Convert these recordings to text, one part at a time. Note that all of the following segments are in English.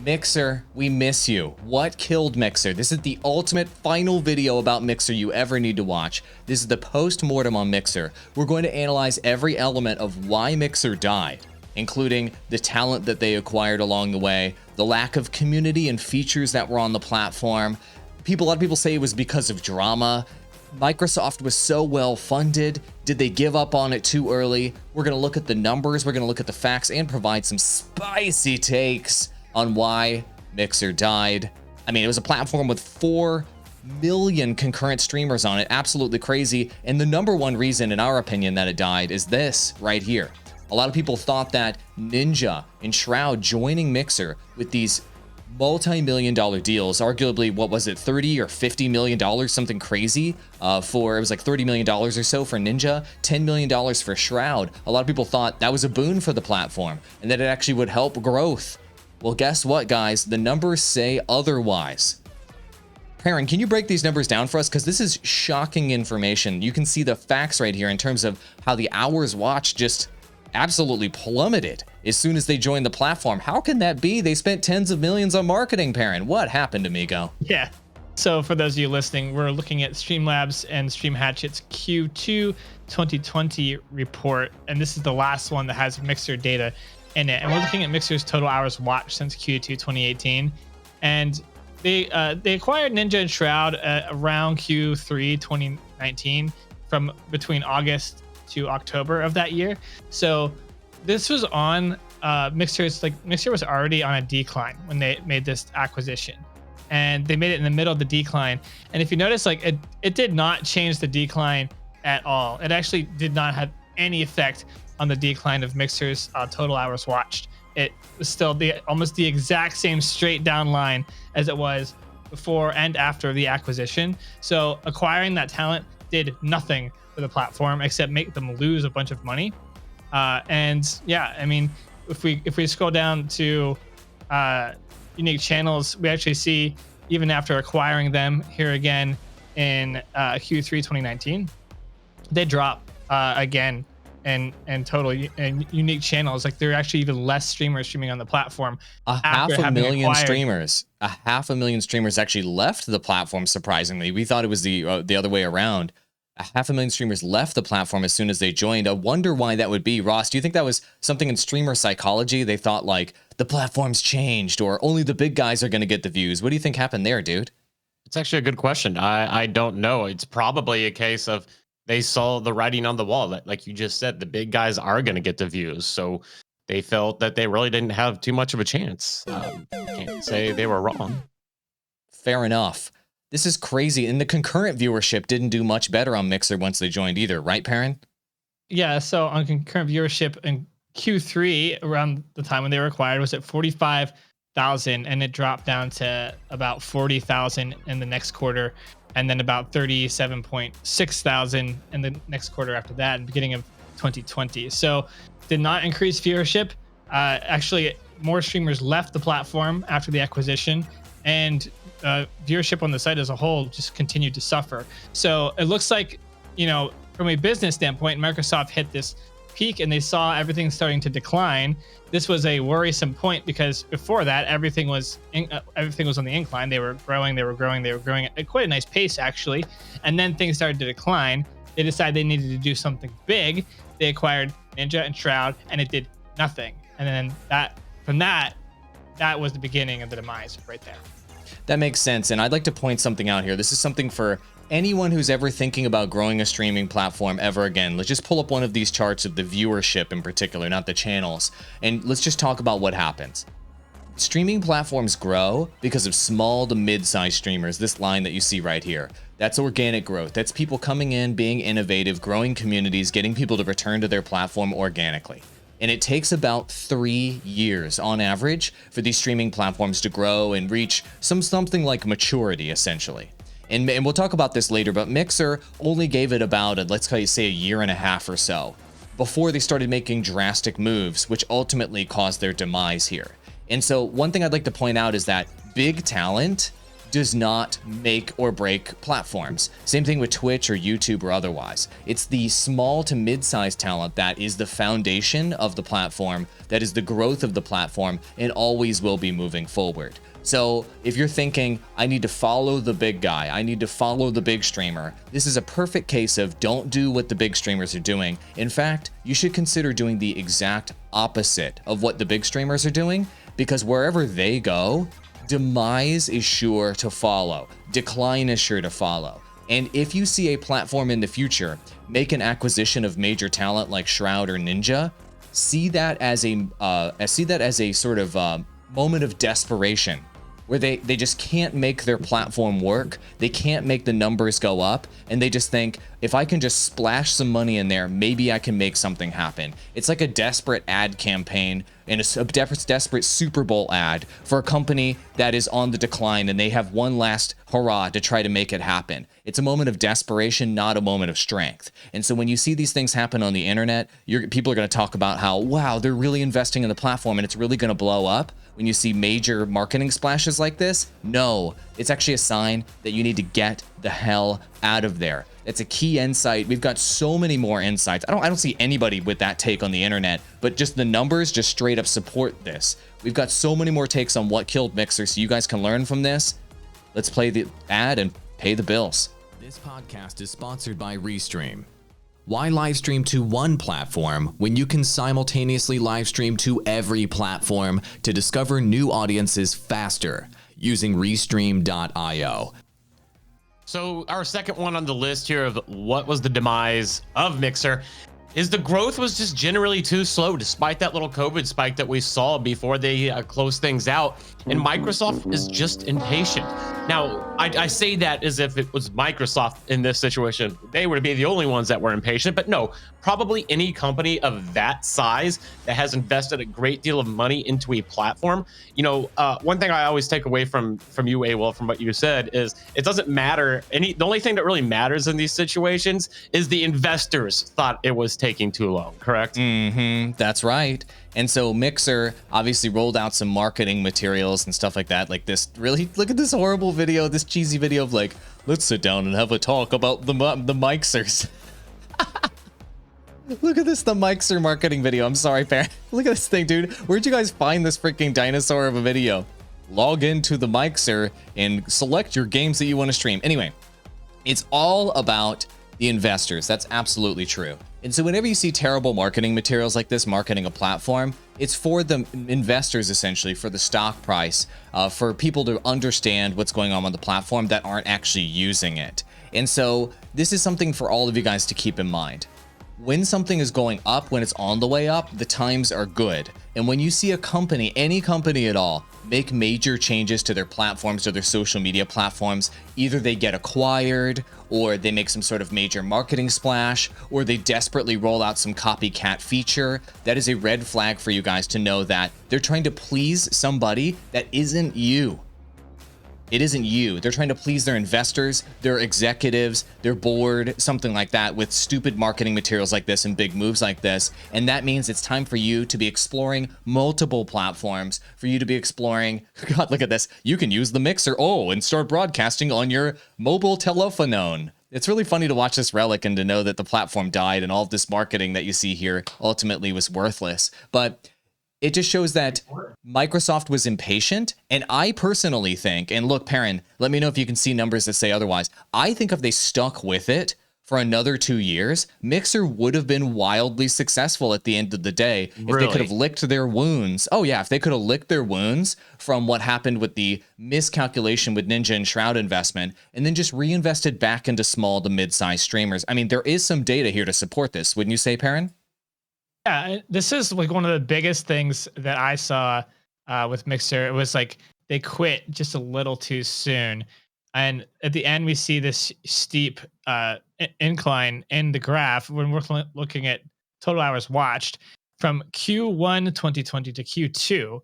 Mixer, we miss you. What killed Mixer? This is the ultimate final video about Mixer you ever need to watch. This is the post-mortem on Mixer. We're going to analyze every element of why Mixer died, including the talent that they acquired along the way, the lack of community and features that were on the platform. A lot of people say it was because of drama. Microsoft was so well funded. Did they give up on it too early? We're going to look at the numbers, we're going to look at the facts, and provide some spicy takes on why Mixer died. I mean, it was a platform with 4 million concurrent streamers on it. Absolutely crazy. And the number one reason, in our opinion, that it died is this right here. A lot of people thought that Ninja and Shroud joining Mixer with these multi-million-dollar deals, arguably, what was it, 30 or 50 million dollars, something crazy, it was like 30 million dollars or so for Ninja, 10 million dollars for Shroud. A lot of people thought that was a boon for the platform and that it actually would help growth. Well, guess what, guys? The numbers say otherwise. Perrin, can you break these numbers down for us? Because this is shocking information. You can see the facts right here in terms of how the hours watched just absolutely plummeted as soon as they joined the platform. How can that be? They spent tens of millions on marketing, Perrin. What happened, amigo? Yeah. So for those of you listening, we're looking at Streamlabs and Stream Hatchet's Q2 2020 report, and this is the last one that has Mixer data in it. And we're looking at Mixer's total hours watched since Q2 2018, and they acquired Ninja and Shroud around Q3 2019, from between August to October of that year. So this was on Mixer was already on a decline when they made this acquisition, and they made it in the middle of the decline. And if you notice, like it did not change the decline at all. It actually did not have any effect on the decline of Mixer's total hours watched. It was still almost the exact same straight down line as it was before and after the acquisition. So acquiring that talent did nothing for the platform except make them lose a bunch of money. And yeah, I mean, if we scroll down to unique channels, we actually see, even after acquiring them here again in Q3 2019, they drop again and total and unique channels. Like, there are actually even less streamers streaming on the platform. A half a million streamers actually left the platform, surprisingly. We thought it was the other way around. 500,000 streamers left the platform as soon as they joined. I wonder why that would be. Ross, do you think that was something in streamer psychology? They thought, like, the platform's changed, or only the big guys are going to get the views. What do you think happened there, dude? It's actually a good question. I don't know. It's probably a case of they saw the writing on the wall. That, like you just said, the big guys are going to get the views. So they felt that they really didn't have too much of a chance. Can't say they were wrong. Fair enough. This is crazy. And the concurrent viewership didn't do much better on Mixer once they joined either, right, Perrin? Yeah, so on concurrent viewership in Q3, around the time when they were acquired, was at 45,000, and it dropped down to about 40,000 in the next quarter, and then about 37.6 thousand in the next quarter after that, in the beginning of 2020. So did not increase viewership. Actually, more streamers left the platform after the acquisition, and viewership on the site as a whole just continued to suffer. So it looks like, you know, from a business standpoint, Microsoft hit this peak and they saw everything starting to decline. This was a worrisome point because before that, everything was on the incline. They were growing at quite a nice pace, actually. And then things started to decline. They decided they needed to do something big. They acquired Ninja and Shroud, and it did nothing. And then that was the beginning of the demise right there. That makes sense. And I'd like to point something out here. This is something for anyone who's ever thinking about growing a streaming platform ever again. Let's just pull up one of these charts of the viewership in particular, not the channels. And let's just talk about what happens. Streaming platforms grow because of small to mid-sized streamers. This line that you see right here, that's organic growth. That's people coming in, being innovative, growing communities, getting people to return to their platform organically. And it takes about 3 years on average for these streaming platforms to grow and reach something like maturity, essentially. And we'll talk about this later, but Mixer only gave it about, let's say a year and a half or so before they started making drastic moves, which ultimately caused their demise here. And so one thing I'd like to point out is that big talent does not make or break platforms. Same thing with Twitch or YouTube or otherwise. It's the small to mid-sized talent that is the foundation of the platform, that is the growth of the platform, and always will be moving forward. So if you're thinking, I need to follow the big guy, I need to follow the big streamer, this is a perfect case of don't do what the big streamers are doing. In fact, you should consider doing the exact opposite of what the big streamers are doing, because wherever they go, demise is sure to follow, decline is sure to follow. And if you see a platform in the future make an acquisition of major talent like Shroud or Ninja, see that as a sort of moment of desperation, where they just can't make their platform work, they can't make the numbers go up, and they just think, if I can just splash some money in there, maybe I can make something happen. It's like a desperate ad campaign and a desperate Super Bowl ad for a company that is on the decline, and they have one last hurrah to try to make it happen. It's a moment of desperation, not a moment of strength. And so when you see these things happen on the internet, people are going to talk about how, wow, they're really investing in the platform and it's really going to blow up. When you see major marketing splashes like this, no, it's actually a sign that you need to get the hell out of there. It's a key insight. We've got so many more insights. I don't see anybody with that take on the internet, but just the numbers just straight up support this. We've got so many more takes on what killed Mixer, so you guys can learn from this. Let's play the ad and pay the bills. This podcast is sponsored by Restream. Why live stream to one platform when you can simultaneously live stream to every platform to discover new audiences faster using Restream.io? So our second one on the list here of what was the demise of Mixer is the growth was just generally too slow, despite that little COVID spike that we saw before they closed things out. And Microsoft is just impatient. Now, I say that as if it was Microsoft in this situation. They would be the only ones that were impatient, but no, probably any company of that size that has invested a great deal of money into a platform. You know, one thing I always take away from you, Awol, from what you said is it doesn't matter. The only thing that really matters in these situations is the investors thought it was taking too long, correct? That's right. And so Mixer obviously rolled out some marketing materials and stuff like that. Like this, really, look at this horrible video, this cheesy video of like, let's sit down and have a talk about the Mixers. Look at this, the Mixer marketing video. I'm sorry, parent. Look at this thing, dude. Where'd you guys find this freaking dinosaur of a video? Log into the Mixer and select your games that you want to stream. Anyway, it's all about the investors. That's absolutely true. And so whenever you see terrible marketing materials like this, marketing a platform, it's for the investors, essentially, for the stock price, for people to understand what's going on the platform that aren't actually using it. And so this is something for all of you guys to keep in mind. When something is going up, when it's on the way up, the times are good. And when you see a company, any company at all, make major changes to their platforms or their social media platforms, either they get acquired, or they make some sort of major marketing splash, or they desperately roll out some copycat feature, that is a red flag for you guys to know that they're trying to please somebody that isn't you. It isn't you. They're trying to please their investors, their executives, their board, something like that, with stupid marketing materials like this and big moves like this. And that means it's time for you to be exploring multiple platforms, for you to be exploring, God, look at this. You can use the Mixer, and start broadcasting on your mobile telephone. It's really funny to watch this relic and to know that the platform died and all of this marketing that you see here ultimately was worthless. But it just shows that Microsoft was impatient. And I personally think, and look, Perrin, let me know if you can see numbers that say otherwise. I think if they stuck with it for another 2 years, Mixer would have been wildly successful at the end of the day if they could have licked their wounds. Oh yeah, if they could have licked their wounds from what happened with the miscalculation with Ninja and Shroud investment, and then just reinvested back into small to mid-sized streamers. I mean, there is some data here to support this, wouldn't you say, Perrin? Yeah, this is like one of the biggest things that I saw with Mixer. It was like they quit just a little too soon. And at the end, we see this steep incline in the graph when we're looking at total hours watched from Q1 2020 to Q2.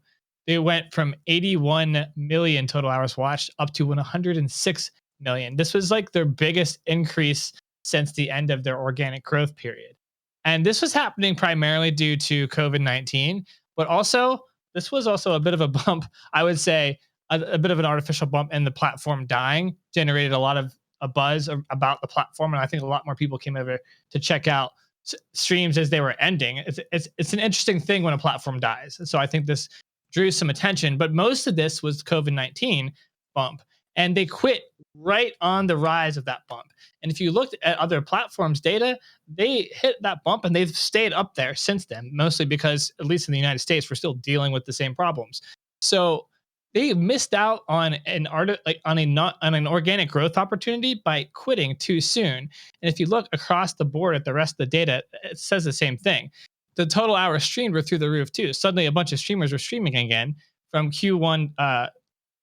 They went from 81 million total hours watched up to 106 million. This was like their biggest increase since the end of their organic growth period. And this was happening primarily due to COVID-19, but also this was also a bit of a bump, I would say, a bit of an artificial bump, and the platform dying generated a lot of a buzz about the platform, and I think a lot more people came over to check out streams as they were ending. It's an interesting thing when a platform dies. So I think this drew some attention, but most of this was COVID-19 bump, and they quit right on the rise of that bump. And if you looked at other platforms' data, they hit that bump and they've stayed up there since then, mostly because, at least in the United States, we're still dealing with the same problems. So they missed out on an organic growth opportunity by quitting too soon. And if you look across the board at the rest of the data, it says the same thing. The total hours streamed were through the roof too. Suddenly, a bunch of streamers were streaming again from Q1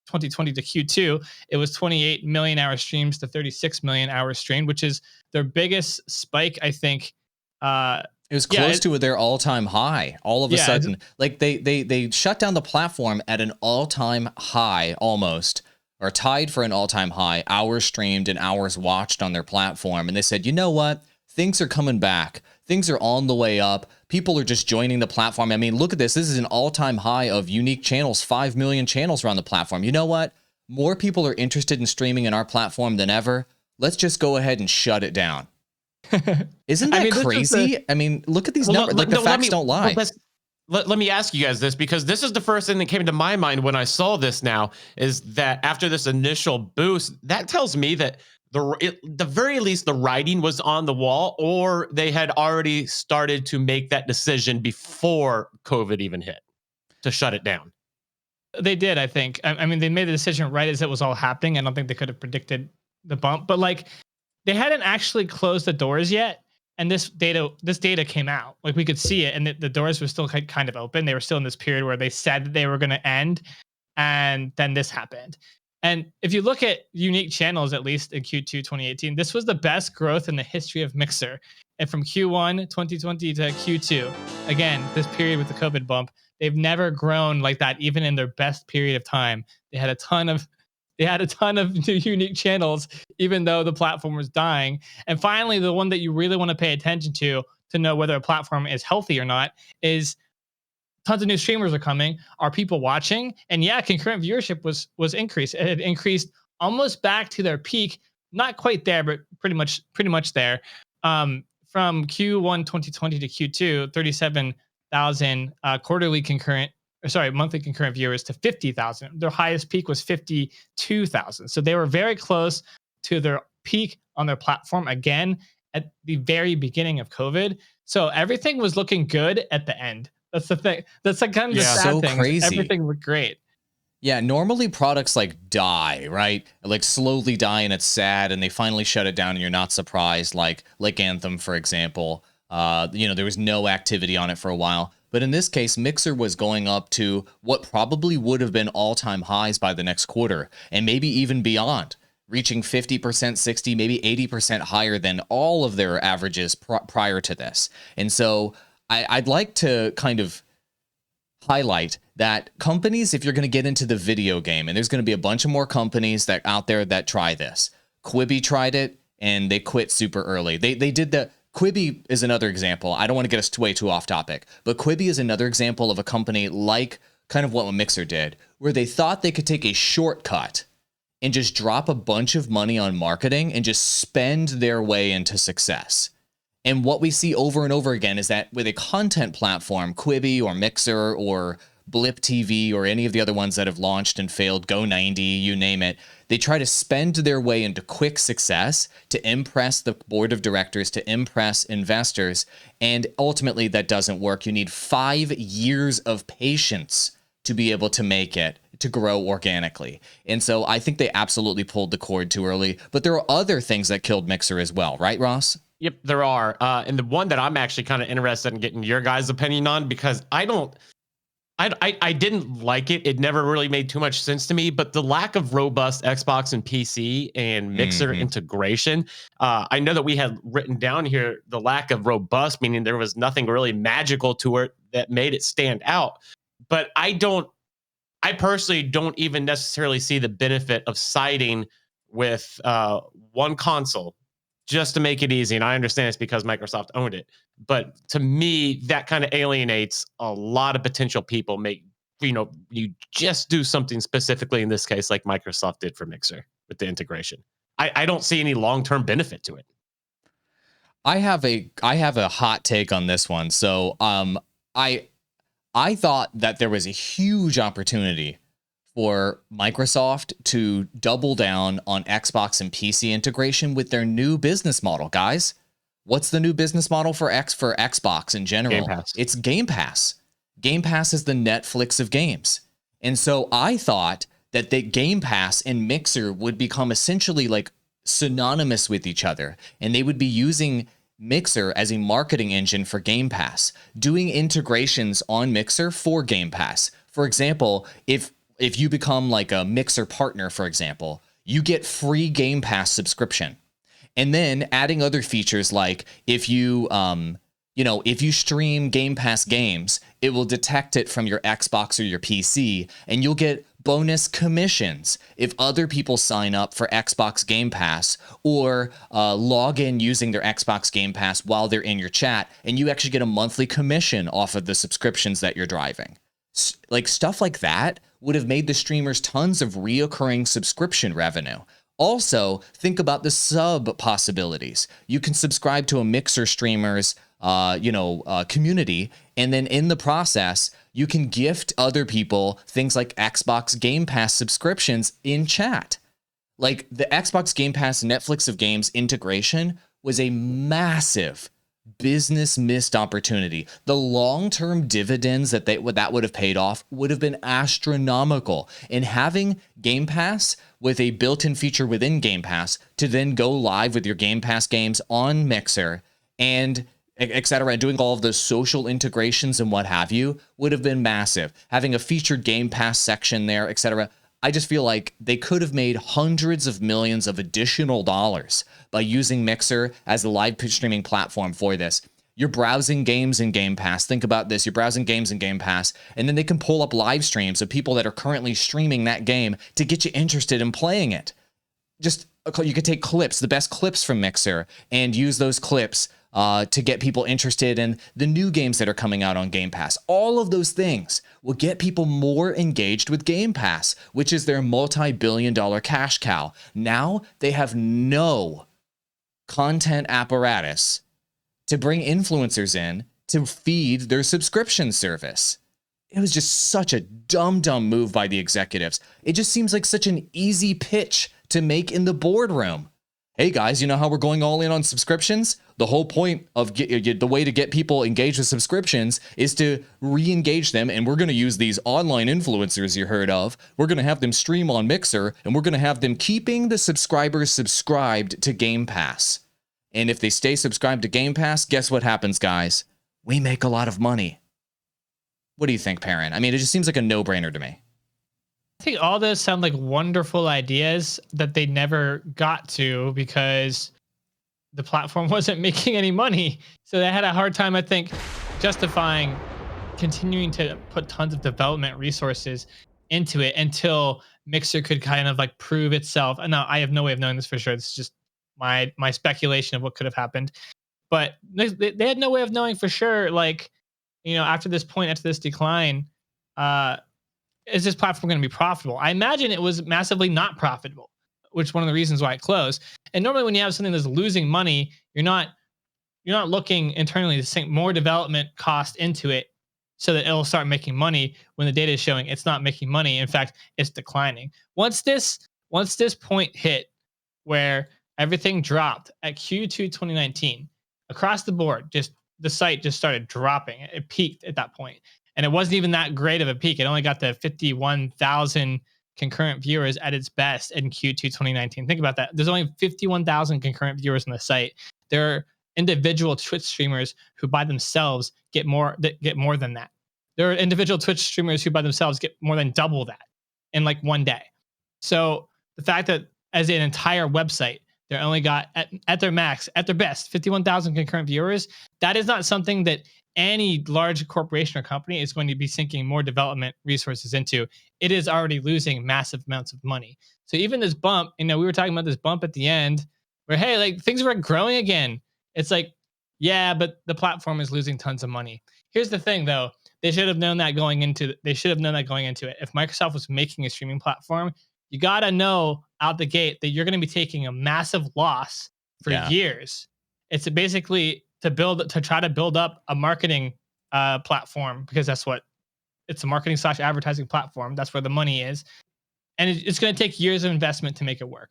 2020 to Q2. It was 28 million hour streams to 36 million hours streamed, which is their biggest spike, I think. It was close to their all-time high. All of a sudden, like they shut down the platform at an all-time high, almost, or tied for an all-time high, hours streamed and hours watched on their platform. And they said, you know what? Things are coming back. Things are on the way up. People are just joining the platform. I mean, look at this. This is an all-time high of unique channels. 5 million channels around the platform. You know what? More people are interested in streaming in our platform than ever. Let's just go ahead and shut it down. Isn't that crazy? I mean, look at these numbers. Like, the facts don't lie. Let me ask you guys this, because this is the first thing that came to my mind when I saw this now, is that after this initial boost, that tells me that the very least the writing was on the wall, or they had already started to make that decision before COVID even hit to shut it down. They did, I think. I mean, they made the decision right as it was all happening. I don't think they could have predicted the bump, but like, they hadn't actually closed the doors yet, and this data came out. Like, we could see it, and the doors were still kind of open. They were still in this period where they said that they were going to end, and then this happened. And if you look at unique channels, at least in Q2 2018, this was the best growth in the history of Mixer. And from Q1 2020 to Q2, again, this period with the COVID bump, they've never grown like that, even in their best period of time. They had a ton of new unique channels, even though the platform was dying. And finally, the one that you really want to pay attention to know whether a platform is healthy or not is tons of new streamers are coming. Are people watching? And yeah, concurrent viewership was increased. It had increased almost back to their peak, not quite there, but pretty much there. From Q1 2020 to Q2, 37,000 monthly concurrent viewers to 50,000. Their highest peak was 52,000. So they were very close to their peak on their platform again at the very beginning of COVID. So everything was looking good at the end. That's the thing. That's like kind of the sad thing. Crazy. Everything looked great. Yeah, normally products like die, right? Like slowly die, and it's sad, and they finally shut it down and you're not surprised, like Anthem, for example. There was no activity on it for a while. But in this case, Mixer was going up to what probably would have been all-time highs by the next quarter, and maybe even beyond, reaching 50%, 60, maybe 80% higher than all of their averages prior to this. And so I'd like to kind of highlight that companies, if you're going to get into the video game, and there's going to be a bunch of more companies that out there that try this. Quibi tried it, and they quit super early. They did the... Quibi is another example. I don't want to get us way too off topic, but Quibi is another example of a company like kind of what Mixer did, where they thought they could take a shortcut and just drop a bunch of money on marketing and just spend their way into success. And what we see over and over again is that with a content platform, Quibi or Mixer or Blip TV or any of the other ones that have launched and failed, Go90, you name it, they try to spend their way into quick success to impress the board of directors, to impress investors, and ultimately that doesn't work. You need 5 years of patience to be able to make it, to grow organically. And so I think they absolutely pulled the cord too early, but there are other things that killed Mixer as well, right, Ross? Yep, there are. And the one that I'm actually kind of interested in getting your guys' opinion on, because I didn't like it. It never really made too much sense to me, but the lack of robust Xbox and PC and Mixer integration. I know that we had written down here the lack of robust, meaning there was nothing really magical to it that made it stand out. But I personally don't even necessarily see the benefit of siding with one console just to make it easy. And I understand it's because Microsoft owned it. But to me, that kind of alienates a lot of potential people you just do something specifically in this case like Microsoft did for Mixer with the integration. I don't see any long-term benefit to it. I have a hot take on this one. So I thought that there was a huge opportunity for Microsoft to double down on Xbox and PC integration with their new business model, guys. What's the new business model for Xbox in general? Game Pass. It's Game Pass. Game Pass is the Netflix of games. And so I thought that the Game Pass and Mixer would become essentially like synonymous with each other, and they would be using Mixer as a marketing engine for Game Pass, doing integrations on Mixer for Game Pass. For example, if you become like a Mixer partner, for example, you get free Game Pass subscription. And then adding other features like if you if you stream Game Pass games, it will detect it from your Xbox or your PC, and you'll get bonus commissions if other people sign up for Xbox Game Pass or log in using their Xbox Game Pass while they're in your chat, and you actually get a monthly commission off of the subscriptions that you're driving. Like stuff like that would have made the streamers tons of reoccurring subscription revenue. Also, think about the sub possibilities. You can subscribe to a Mixer streamer's community, and then in the process, you can gift other people things like Xbox Game Pass subscriptions in chat. Like the Xbox Game Pass Netflix of games integration was a massive business missed opportunity. The long-term dividends that would have paid off would have been astronomical. And having Game Pass with a built-in feature within Game Pass to then go live with your Game Pass games on Mixer and etc., doing all of the social integrations and what have you would have been massive. Having a featured Game Pass section there, etc. I just feel like they could have made hundreds of millions of additional dollars by using Mixer as a live streaming platform for this. You're browsing games in Game Pass. Think about this. You're browsing games in Game Pass, and then they can pull up live streams of people that are currently streaming that game to get you interested in playing it. Just, you could take clips, the best clips from Mixer, and use those clips to get people interested in the new games that are coming out on Game Pass. All of those things will get people more engaged with Game Pass, which is their multi-billion-dollar cash cow. Now they have no content apparatus to bring influencers in to feed their subscription service. It was just such a dumb move by the executives. It just seems like such an easy pitch to make in the boardroom. Hey guys, you know how we're going all in on subscriptions? The whole point of the way to get people engaged with subscriptions is to re-engage them, and we're going to use these online influencers you heard of. We're going to have them stream on Mixer, and we're going to have them keeping the subscribers subscribed to Game Pass. And if they stay subscribed to Game Pass, guess what happens, guys? We make a lot of money. What do you think, Perrin? I mean, it just seems like a no-brainer to me. I think all those sound like wonderful ideas that they never got to because the platform wasn't making any money. So they had a hard time, I think, justifying continuing to put tons of development resources into it until Mixer could kind of like prove itself. And now I have no way of knowing this for sure. It's just my speculation of what could have happened. But they had no way of knowing for sure, like, after this point, after this decline, is this platform going to be profitable? I imagine it was massively not profitable, which is one of the reasons why it closed. And normally when you have something that's losing money, you're not looking internally to sink more development cost into it so that it'll start making money when the data is showing it's not making money. In fact, it's declining. Once this point hit where everything dropped at Q2 2019 across the board, just the site just started dropping. It peaked at that point. And it wasn't even that great of a peak. It only got to 51,000 concurrent viewers at its best in Q2 2019. Think about that. There's only 51,000 concurrent viewers on the site. There are individual Twitch streamers who by themselves get more than that. There are individual Twitch streamers who by themselves get more than double that in like one day. So the fact that as an entire website, they only got at their max, at their best, 51,000 concurrent viewers, that is not something that any large corporation or company is going to be sinking more development resources into. It is already losing massive amounts of money. So even this bump, we were talking about this bump at the end where, hey, like things were growing again. It's like, yeah, but the platform is losing tons of money. Here's the thing though, They should have known that going into. They should have known that going into it. If Microsoft was making a streaming platform, you gotta know out the gate that you're going to be taking a massive loss for years. It's basically to try to build up a marketing platform, because that's what it's, a marketing / advertising platform. That's where the money is, and it's going to take years of investment to make it work.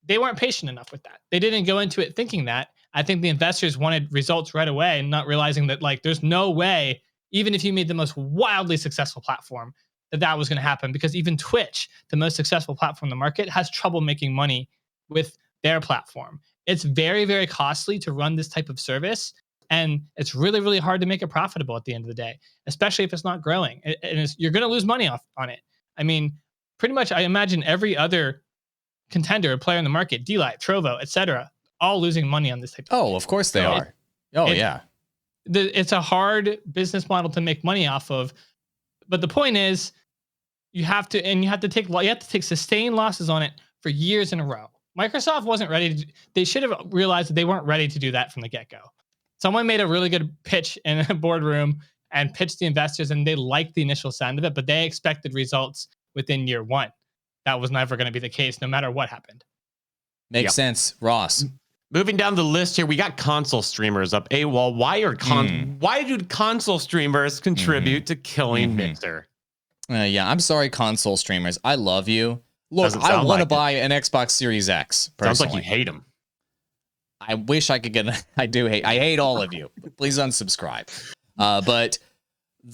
They weren't patient enough with that. They didn't go into it thinking that. I think the investors wanted results right away, and not realizing that, like, there's no way, even if you made the most wildly successful platform, that was going to happen, because even Twitch, the most successful platform in the market, has trouble making money with their platform. It's very, very costly to run this type of service, and it's really, really hard to make it profitable at the end of the day, especially if it's not growing. And you're going to lose money on it. I mean, pretty much, I imagine every other contender, player in the market, D-Light, Trovo, etc., all losing money on this type of thing. Oh, of course they are. It's a hard business model to make money off of. But the point is, you have to take sustained losses on it for years in a row. Microsoft wasn't ready they should have realized that they weren't ready to do that from the get-go. Someone made a really good pitch in a boardroom and pitched the investors, and they liked the initial sound of it, but they expected results within year one. That was never going to be the case, no matter what happened. Makes sense. Ross. Moving down the list here, we got console streamers up AWOL. Why do console streamers contribute to killing Mixer? I'm sorry, console streamers. I love you. Look, I want to buy an Xbox Series X. Personally. Sounds like you hate them. I wish I could get. I hate all of you. Please unsubscribe. But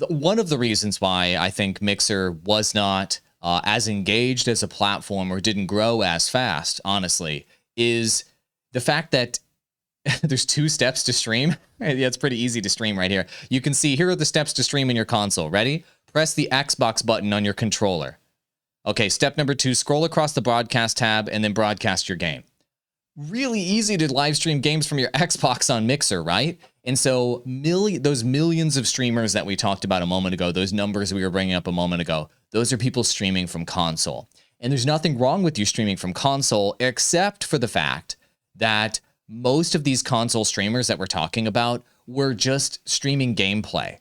one of the reasons why I think Mixer was not as engaged as a platform, or didn't grow as fast, honestly, is the fact that there's 2 steps to stream. Yeah, it's pretty easy to stream right here. You can see here are the steps to stream in your console. Ready? Press the Xbox button on your controller. Okay, step number 2, scroll across the broadcast tab and then broadcast your game. Really easy to live stream games from your Xbox on Mixer, right? And so those millions of streamers that we talked about a moment ago, those numbers we were bringing up a moment ago, those are people streaming from console. And there's nothing wrong with you streaming from console, except for the fact that most of these console streamers that we're talking about were just streaming gameplay.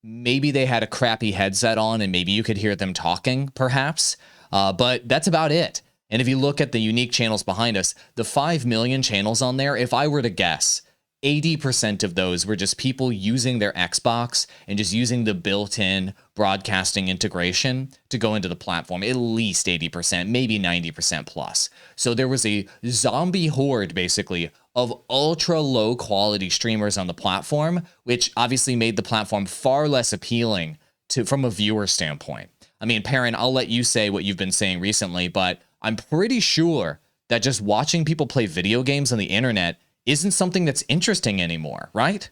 Maybe they had a crappy headset on and maybe you could hear them talking, perhaps, but that's about it. And if you look at the unique channels behind us, the 5 million channels on there, if I were to guess, 80% of those were just people using their Xbox and just using the built-in broadcasting integration to go into the platform. At least 80%, maybe 90% plus. So there was a zombie horde, basically, of ultra low quality streamers on the platform, which obviously made the platform far less appealing from a viewer standpoint. I mean, Perrin, I'll let you say what you've been saying recently, but I'm pretty sure that just watching people play video games on the internet isn't something that's interesting anymore, right?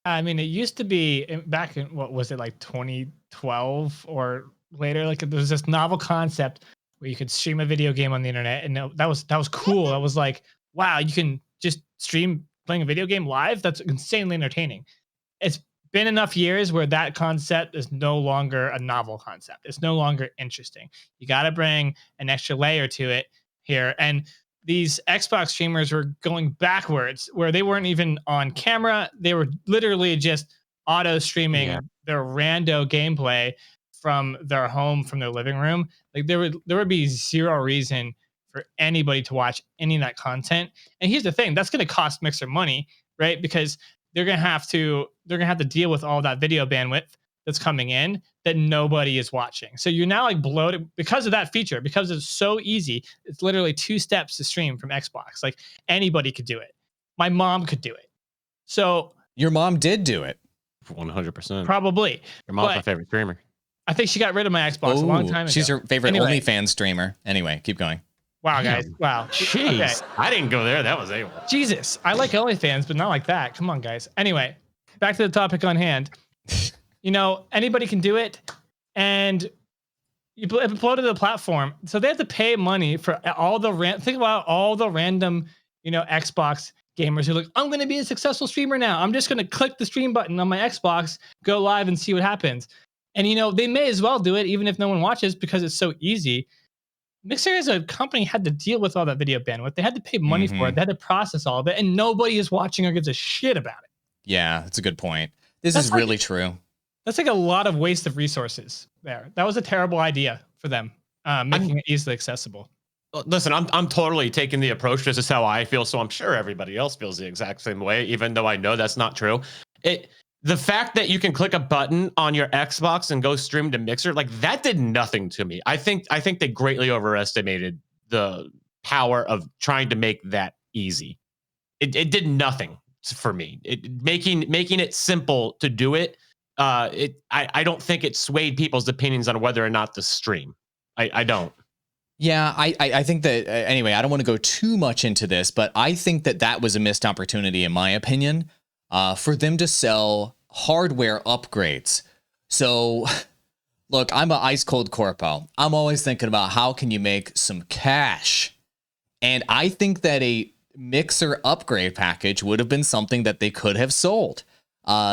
I mean, it used to be back in, what was it, like 2012 or later? Like, there was this novel concept where you could stream a video game on the internet, and that was cool. That was like, wow, you can just stream playing a video game live. That's insanely entertaining. It's been enough years where that concept is no longer a novel concept. It's no longer interesting. You got to bring an extra layer to it here. And these Xbox streamers were going backwards, where they weren't even on camera. They were literally just auto streaming their rando gameplay from their home, from their living room. Like, there would be zero reason for anybody to watch any of that content. And here's the thing, that's going to cost Mixer money, right? Because they're going to have to deal with all that video bandwidth that's coming in that nobody is watching. So you're now like bloated because of that feature, because it's so easy. It's literally 2 steps to stream from Xbox. Like, anybody could do it. My mom could do it. So your mom did do it. 100%. Probably. Your mom's my favorite streamer. I think she got rid of my Xbox a long time ago. She's your favorite OnlyFans streamer. Anyway, keep going. Wow, guys. Wow. Jeez. Okay. I didn't go there. That was AWOL. Jesus. I like OnlyFans, but not like that. Come on, guys. Anyway, back to the topic on hand. You know, anybody can do it, and you upload to the platform. So they have to pay money for all the think about all the random, Xbox gamers who are like, I'm going to be a successful streamer now. I'm just going to click the stream button on my Xbox, go live, and see what happens. And, they may as well do it even if no one watches, because it's so easy. Mixer as a company had to deal with all that video bandwidth. They had to pay money for it. They had to process all of it, and nobody is watching or gives a shit about it. Yeah, that's a good point. This is really true. That's like a lot of waste of resources there. That was a terrible idea for them, making it easily accessible. Listen, I'm totally taking the approach. This is how I feel, so I'm sure everybody else feels the exact same way, even though I know that's not true. The fact that you can click a button on your Xbox and go stream to Mixer, like that did nothing to me. I think they greatly overestimated the power of trying to make that easy. It did nothing for me. Making it simple to do it. I don't think it swayed people's opinions on whether or not to stream. I don't. Yeah, I think that, anyway, I don't want to go too much into this, but I think that that was a missed opportunity, in my opinion, for them to sell hardware upgrades. So, look, I'm an ice cold corpo. I'm always thinking about how can you make some cash. And I think that a Mixer upgrade package would have been something that they could have sold.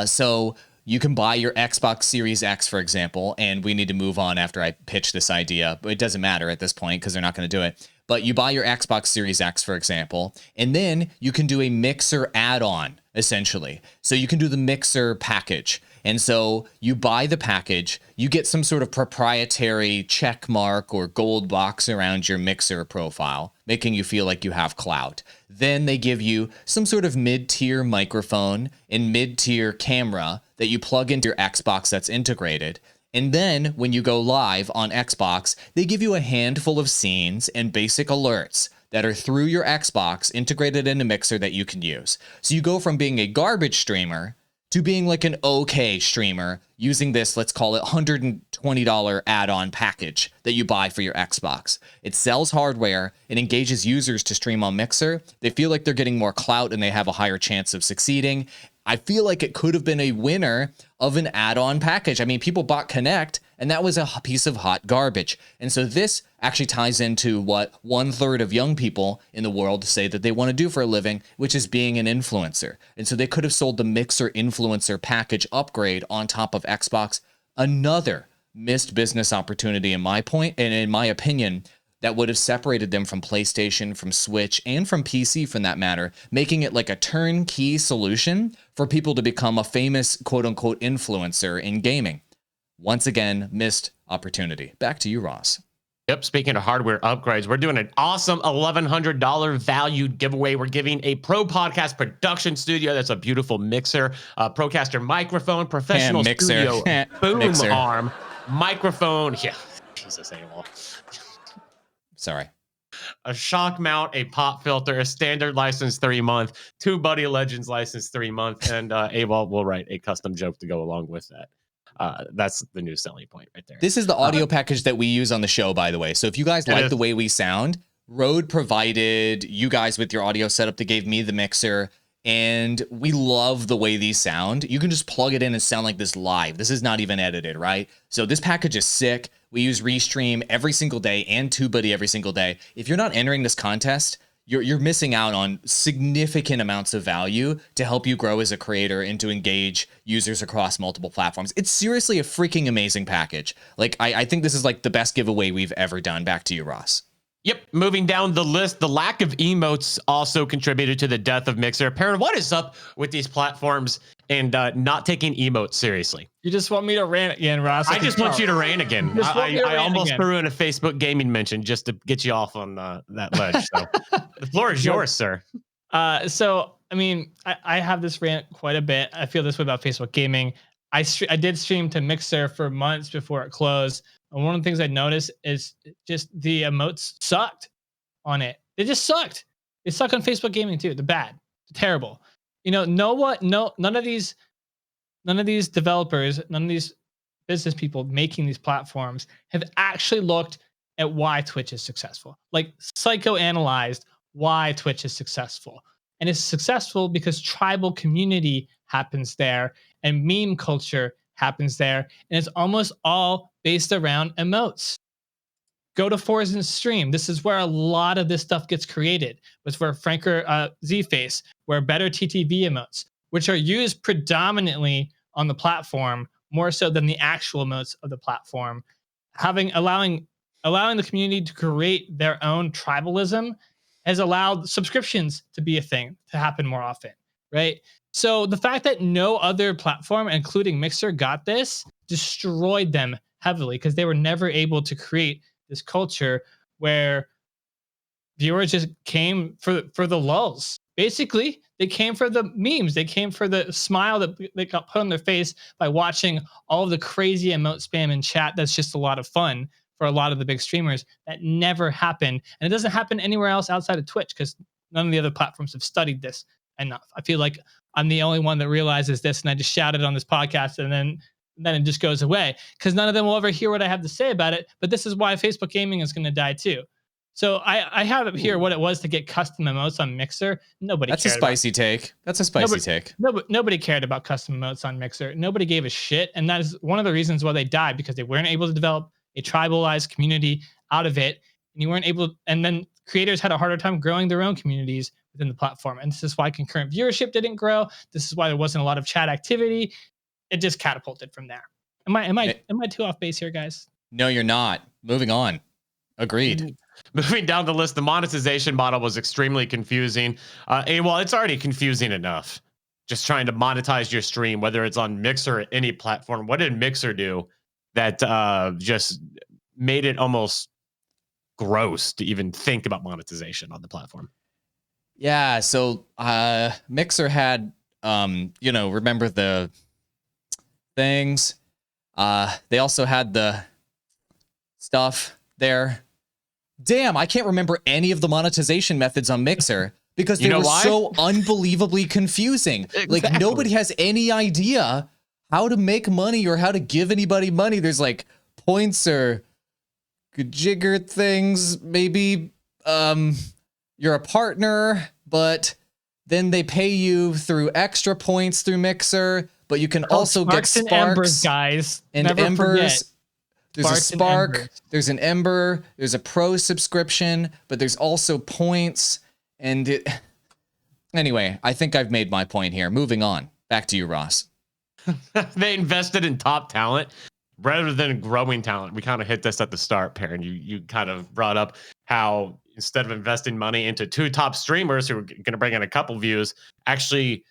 So you can buy your Xbox Series X, for example, and we need to move on after I pitch this idea, but it doesn't matter at this point because they're not going to do it. But you buy your Xbox Series X, for example, and then you can do a Mixer add-on, essentially. So you can do the Mixer package. And so you buy the package, you get some sort of proprietary check mark or gold box around your Mixer profile, making you feel like you have clout. Then they give you some sort of mid-tier microphone and mid-tier camera that you plug into your Xbox that's integrated. And then when you go live on Xbox, they give you a handful of scenes and basic alerts that are through your Xbox integrated into Mixer that you can use. So you go from being a garbage streamer to being like an okay streamer using this, let's call it $120 add-on package that you buy for your Xbox. It sells hardware, it engages users to stream on Mixer. They feel like they're getting more clout and they have a higher chance of succeeding. I feel like it could have been a winner of an add-on package. I mean, people bought Connect, and that was a piece of hot garbage. And so this actually ties into what 1/3 of young people in the world say that they want to do for a living, which is being an influencer. And so they could have sold the Mixer influencer package upgrade on top of Xbox. Another missed business opportunity in my point, and in my opinion, that would have separated them from PlayStation, from Switch, and from PC for that matter, making it like a turnkey solution for people to become a famous quote-unquote influencer in gaming. Once again, missed opportunity. Back to you, Ross. Yep. Speaking of hardware upgrades, we're doing an awesome $1,100 valued giveaway. We're giving a Pro Podcast production studio. That's a beautiful Mixer, Procaster microphone, professional studio, boom Mixer. arm, microphone. Yeah. Jesus, AWOL. Sorry. A shock mount, a pop filter, a standard license 3-month, 2 Buddy Legends license 3-month, and AWOL will write a custom joke to go along with that. That's the new selling point right there. This is the audio package that we use on the show, by the way. So if you guys like the way we sound, Rode provided you guys with your audio setup. They gave me the Mixer, and we love the way these sound. You can just plug it in and sound like this live. This is not even edited, right? So this package is sick. We use Restream every single day and TubeBuddy every single day. If you're not entering this contest, you're missing out on significant amounts of value to help you grow as a creator and to engage users across multiple platforms. It's seriously a freaking amazing package. Like, I think this is like the best giveaway we've ever done. Back to you, Ross. Yep. Moving down the list, the lack of emotes also contributed to the death of Mixer. Perrin, what is up with these platforms and not taking emotes seriously? You just want me to rant again, Ross? I just want you to rant again. I almost threw in a Facebook gaming mention just to get you off on that ledge. So the floor is yours, sir. So, I mean, I have this rant quite a bit. I feel this way about Facebook gaming. I did stream to Mixer for months before it closed. And one of the things I noticed is just the emotes sucked on it. They just sucked. They suck on Facebook gaming too. They're bad. They're terrible. You know what? No, none of these developers, none of these business people making these platforms have actually looked at why Twitch is successful. Like psychoanalyzed why Twitch is successful. And it's successful because tribal community happens there and meme culture happens there. And it's almost all based around emotes. Go to Forza's stream. This is where a lot of this stuff gets created. It's where Franker Z-Face, where better TTV emotes, which are used predominantly on the platform, more so than the actual emotes of the platform. Allowing the community to create their own tribalism has allowed subscriptions to be a thing, to happen more often, right? So the fact that no other platform, including Mixer, got this destroyed them heavily because they were never able to create this culture where viewers just came for the lulls. Basically, they came for the memes. They came for the smile that they got put on their face by watching all of the crazy emote spam in chat. That's just a lot of fun for a lot of the big streamers. That never happened, and it doesn't happen anywhere else outside of Twitch because none of the other platforms have studied this enough. I feel like I'm the only one that realizes this, and I just shout it on this podcast, and then it just goes away because none of them will ever hear what I have to say about it. But this is why Facebook gaming is going to die too. So I have up here what it was to get custom emotes on Mixer. That's a spicy take. That's a spicy take. Nobody cared about custom emotes on Mixer. Nobody gave a shit, and that is one of the reasons why they died, because they weren't able to develop a tribalized community out of it, and you weren't able. And then creators had a harder time growing their own communities within the platform, and this is why concurrent viewership didn't grow. This is why there wasn't a lot of chat activity. It just catapulted from there. Am I too off base here, guys? No, you're not. Moving on. Agreed. Moving down the list, the monetization model was extremely confusing. Well, it's already confusing enough. Just trying to monetize your stream, whether it's on Mixer or any platform. What did Mixer do that just made it almost gross to even think about monetization on the platform? Yeah, so Mixer had, remember the things? They also had the stuff there. Damn, I can't remember any of the monetization methods on Mixer because they were so unbelievably confusing. Exactly. Like, nobody has any idea how to make money or how to give anybody money. There's like points or jigger things. Maybe you're a partner, but then they pay you through extra points through Mixer, but you can also get sparks and embers, guys. And Never embers. Forget. There's a spark, there's an ember, there's a pro subscription, but there's also points. And anyway, I think I've made my point here. Moving on. Back to you, Ross. They invested in top talent rather than growing talent. We kind of hit this at the start, Perrin. You kind of brought up how instead of investing money into 2 top streamers who are going to bring in a couple views, actually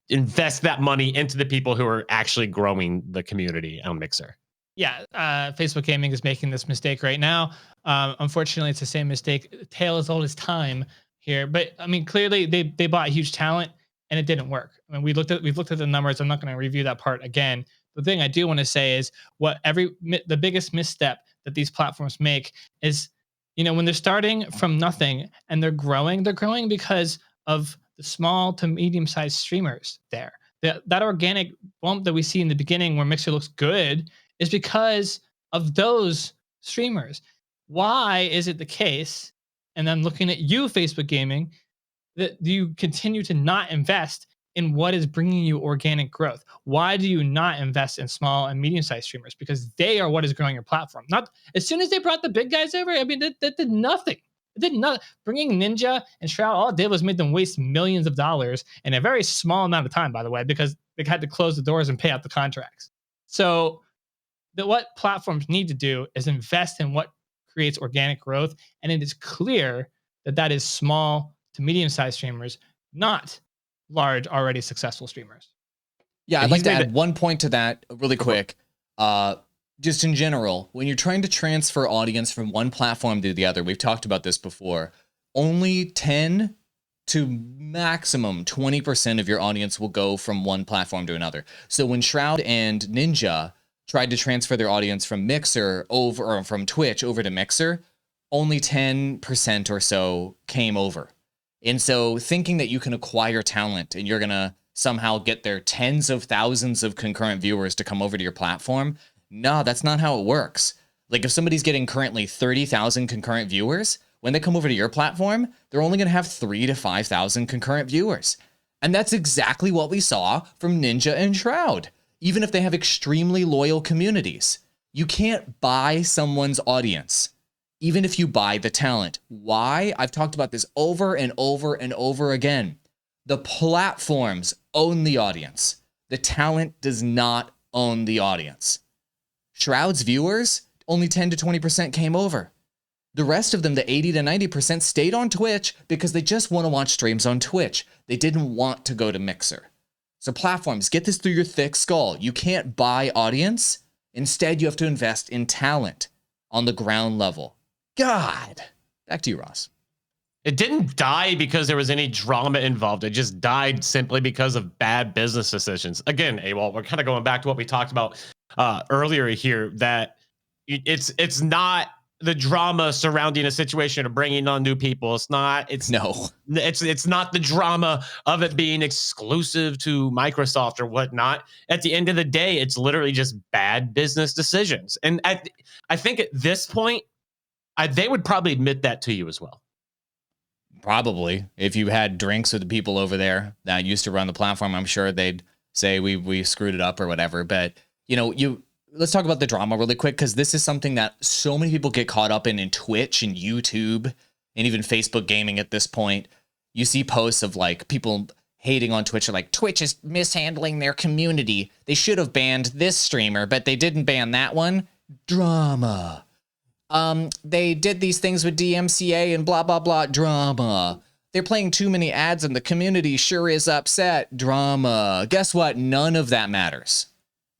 invest that money into the people who are actually growing the community on Mixer. Yeah, Facebook Gaming is making this mistake right now. Unfortunately, it's the same mistake, tale as old as time here. But I mean, clearly they bought huge talent and it didn't work. I mean, we've looked at the numbers. I'm not going to review that part again. The thing I do want to say is the biggest misstep that these platforms make is, when they're starting from nothing and they're growing because of the small to medium-sized streamers there. That organic bump that we see in the beginning where Mixer looks good is because of those streamers. Why is it the case, and I'm looking at you, Facebook Gaming, that you continue to not invest in what is bringing you organic growth? Why do you not invest in small and medium-sized streamers? Because they are what is growing your platform. Not as soon as they brought the big guys over, I mean, that did nothing. It did not. Bringing Ninja and Shroud, all it did was made them waste millions of dollars in a very small amount of time, by the way, because they had to close the doors and pay out the contracts. So what platforms need to do is invest in what creates organic growth. And it is clear that is small to medium-sized streamers, not large, already successful streamers. Yeah, I'd like to add one point to that really quick. Just in general, when you're trying to transfer audience from one platform to the other, we've talked about this before, only 10 to maximum 20% of your audience will go from one platform to another. So when Shroud and Ninja tried to transfer their audience from Mixer over, or from Twitch over to Mixer, only 10% or so came over. And so thinking that you can acquire talent and you're going to somehow get their tens of thousands of concurrent viewers to come over to your platform, no, that's not how it works. Like, if somebody's getting currently 30,000 concurrent viewers, when they come over to your platform, they're only going to have 3,000 to 5,000 concurrent viewers. And that's exactly what we saw from Ninja and Shroud. Even if they have extremely loyal communities, you can't buy someone's audience, even if you buy the talent. Why? I've talked about this over and over and over again. The platforms own the audience. The talent does not own the audience. Shroud's viewers, only 10 to 20% came over. The rest of them, the 80 to 90%, stayed on Twitch because they just want to watch streams on Twitch. They didn't want to go to Mixer. So platforms, get this through your thick skull. You can't buy audience. Instead, you have to invest in talent on the ground level. God. Back to you, Ross. It didn't die because there was any drama involved. It just died simply because of bad business decisions. Again, AWOL, we're kind of going back to what we talked about earlier here, that it's not the drama surrounding a situation of bringing on new people. It's not the drama of it being exclusive to Microsoft or whatnot. At the end of the day, it's literally just bad business decisions. And I think at this point, they would probably admit that to you as well. Probably. If you had drinks with the people over there that used to run the platform, I'm sure they'd say we screwed it up or whatever. But, let's talk about the drama really quick, because this is something that so many people get caught up in Twitch and YouTube and even Facebook gaming at this point. You see posts of like people hating on Twitch, are like, Twitch is mishandling their community. They should have banned this streamer, but they didn't ban that one. Drama. They did these things with DMCA and blah, blah, blah. Drama. They're playing too many ads and the community sure is upset. Drama. Guess what? None of that matters.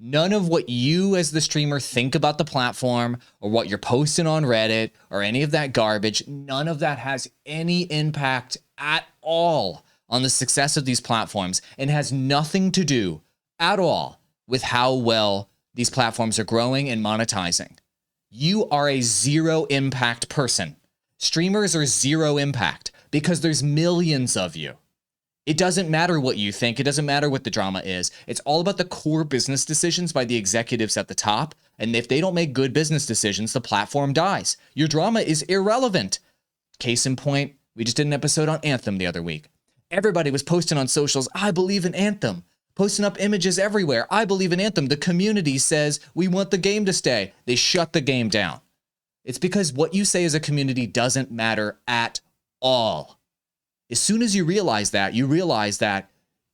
None of what you as the streamer think about the platform or what you're posting on Reddit or any of that garbage, none of that has any impact at all on the success of these platforms, and has nothing to do at all with how well these platforms are growing and monetizing. You are a zero impact person. Streamers are zero impact because there's millions of you. It doesn't matter what you think. It doesn't matter what the drama is. It's all about the core business decisions by the executives at the top. And if they don't make good business decisions, the platform dies. Your drama is irrelevant. Case in point, we just did an episode on Anthem the other week. Everybody was posting on socials, I believe in Anthem. Posting up images everywhere. I believe in Anthem. The community says we want the game to stay. They shut the game down. It's because what you say as a community doesn't matter at all. As soon as you realize that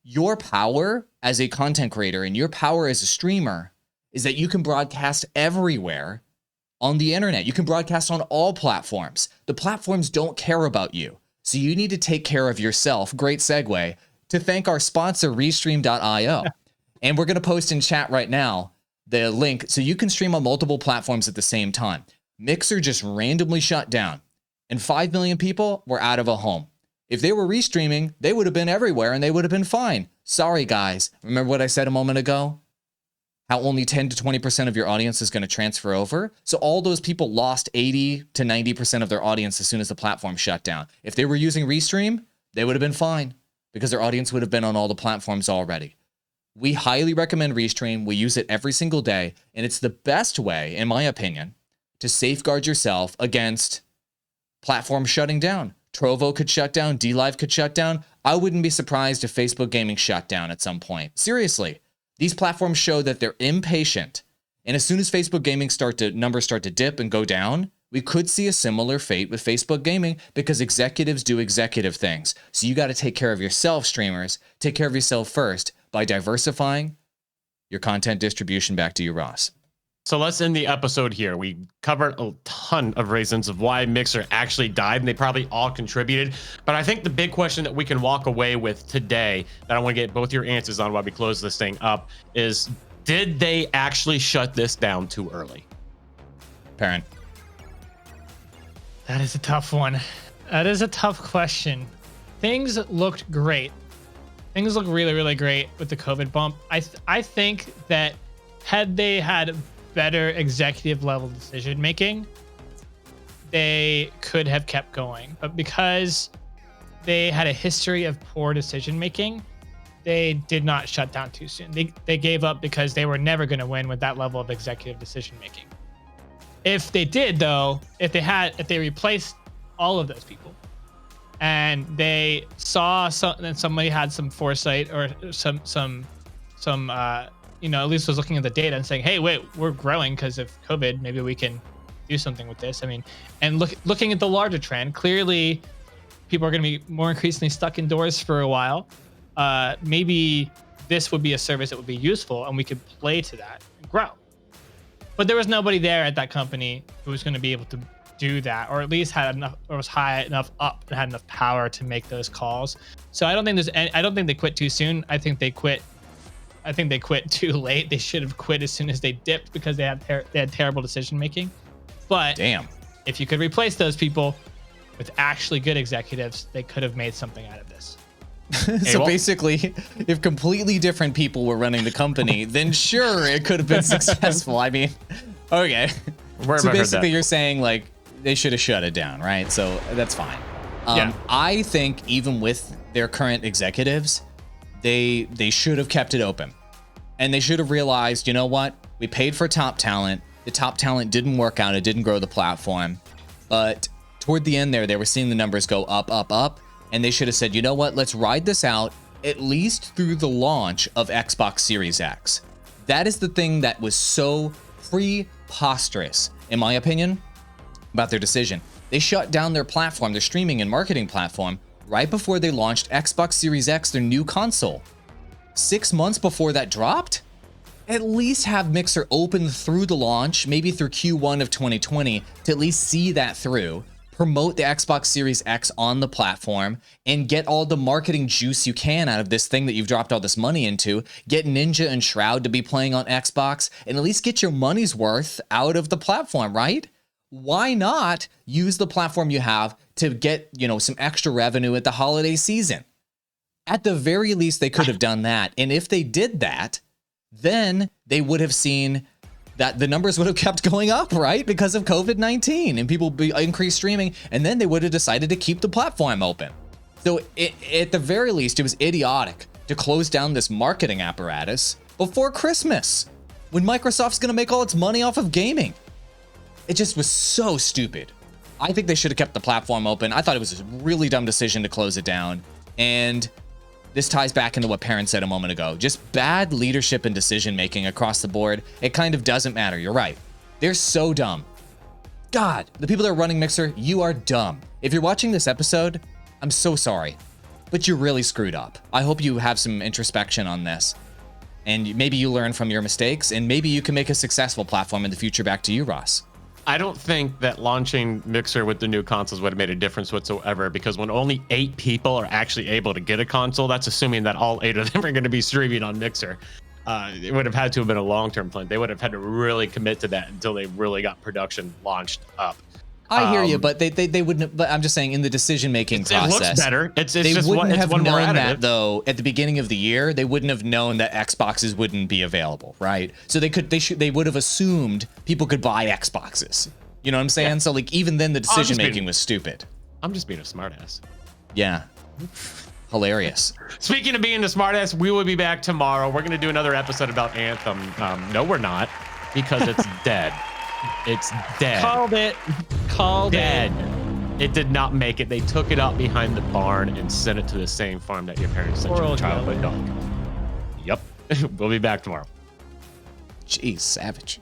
your power as a content creator and your power as a streamer is that you can broadcast everywhere on the internet. You can broadcast on all platforms. The platforms don't care about you. So you need to take care of yourself. Great segue to thank our sponsor, Restream.io. And we're going to post in chat right now the link so you can stream on multiple platforms at the same time. Mixer just randomly shut down and 5 million people were out of a home. If they were restreaming, they would have been everywhere and they would have been fine. Sorry, guys. Remember what I said a moment ago? How only 10 to 20% of your audience is going to transfer over? So all those people lost 80 to 90% of their audience as soon as the platform shut down. If they were using Restream, they would have been fine because their audience would have been on all the platforms already. We highly recommend Restream. We use it every single day. And it's the best way, in my opinion, to safeguard yourself against platforms shutting down. Trovo could shut down. DLive could shut down. I wouldn't be surprised if Facebook Gaming shut down at some point. Seriously, these platforms show that they're impatient. And as soon as Facebook Gaming numbers start to dip and go down, we could see a similar fate with Facebook Gaming because executives do executive things. So you got to take care of yourself, streamers. Take care of yourself first by diversifying your content distribution. Back to you, Ross. So let's end the episode here. We covered a ton of reasons of why Mixer actually died, and they probably all contributed. But I think the big question that we can walk away with today, that I want to get both your answers on while we close this thing up, is did they actually shut this down too early? Perrin. That is a tough one. That is a tough question. Things looked great. Things look really, really great with the COVID bump. I think that had they had better executive level decision making, they could have kept going. But because they had a history of poor decision making, they did not shut down too soon. They gave up because they were never going to win with that level of executive decision making. If they did, though, if they replaced all of those people and they saw that somebody had some foresight or some at least was looking at the data and saying, hey, wait, we're growing because of COVID. Maybe we can do something with this. I mean, and looking at the larger trend, clearly people are going to be more increasingly stuck indoors for a while. Maybe this would be a service that would be useful and we could play to that and grow. But there was nobody there at that company who was going to be able to do that, or at least had enough, or was high enough up and had enough power to make those calls. So I don't think they quit too soon. I think they quit I think they quit too late. They should have quit as soon as they dipped because they had terrible decision making. But Damn. if you could replace those people with actually good executives, they could have made something out of this. So basically, if completely different people were running the company, then sure, it could have been successful. I mean, okay. So basically, you're saying like they should have shut it down, right? So that's fine. Yeah. I think even with their current executives, they should have kept it open, and they should have realized, you know what? We paid for top talent. The top talent didn't work out. It didn't grow the platform, but toward the end there, they were seeing the numbers go up, up, up. And they should have said, you know what, let's ride this out at least through the launch of Xbox Series X. That is the thing that was so preposterous, in my opinion, about their decision. They shut down their platform, their streaming and marketing platform, right before they launched Xbox Series X, their new console. 6 months before that dropped? At least have Mixer open through the launch, maybe through Q1 of 2020, to at least see that through. Promote the Xbox Series X on the platform and get all the marketing juice you can out of this thing that you've dropped all this money into. Get Ninja and Shroud to be playing on Xbox and at least get your money's worth out of the platform, right? Why not use the platform you have to get, some extra revenue at the holiday season? At the very least, they could have done that. And if they did that, then they would have seen that the numbers would have kept going up, right? Because of COVID-19 and people increased streaming, and then they would have decided to keep the platform open. So at the very least, it was idiotic to close down this marketing apparatus before Christmas, when Microsoft's gonna make all its money off of gaming. It just was so stupid. I think they should have kept the platform open. I thought it was a really dumb decision to close it down. And this ties back into what Perrin said a moment ago. Just bad leadership and decision-making across the board. It kind of doesn't matter. You're right. They're so dumb. God, the people that are running Mixer, you are dumb. If you're watching this episode, I'm so sorry, but you're really screwed up. I hope you have some introspection on this, and maybe you learn from your mistakes, and maybe you can make a successful platform in the future. Back to you, Ross. I don't think that launching Mixer with the new consoles would have made a difference whatsoever, because when only 8 people are actually able to get a console, that's assuming that all 8 of them are going to be streaming on Mixer. It would have had to have been a long-term plan. They would have had to really commit to that until they really got production launched up. I hear you, but they wouldn't. But I'm just saying, in the decision-making process, it looks better. It's they just wouldn't have one more known that additive. though. At the beginning of the year, they wouldn't have known that Xboxes wouldn't be available, right? So they would have assumed people could buy Xboxes. You know what I'm saying? Yeah. So like even then, the decision-making was stupid. I'm just being a smartass. Yeah. Hilarious. Speaking of being a smartass, we will be back tomorrow. We're going to do another episode about Anthem. No, we're not, because it's dead. It's dead. Called it. Dead. It did not make it. They took it out behind the barn and sent it to the same farm that your parents sent your childhood dog. Yep. We'll be back tomorrow. Jeez, savage.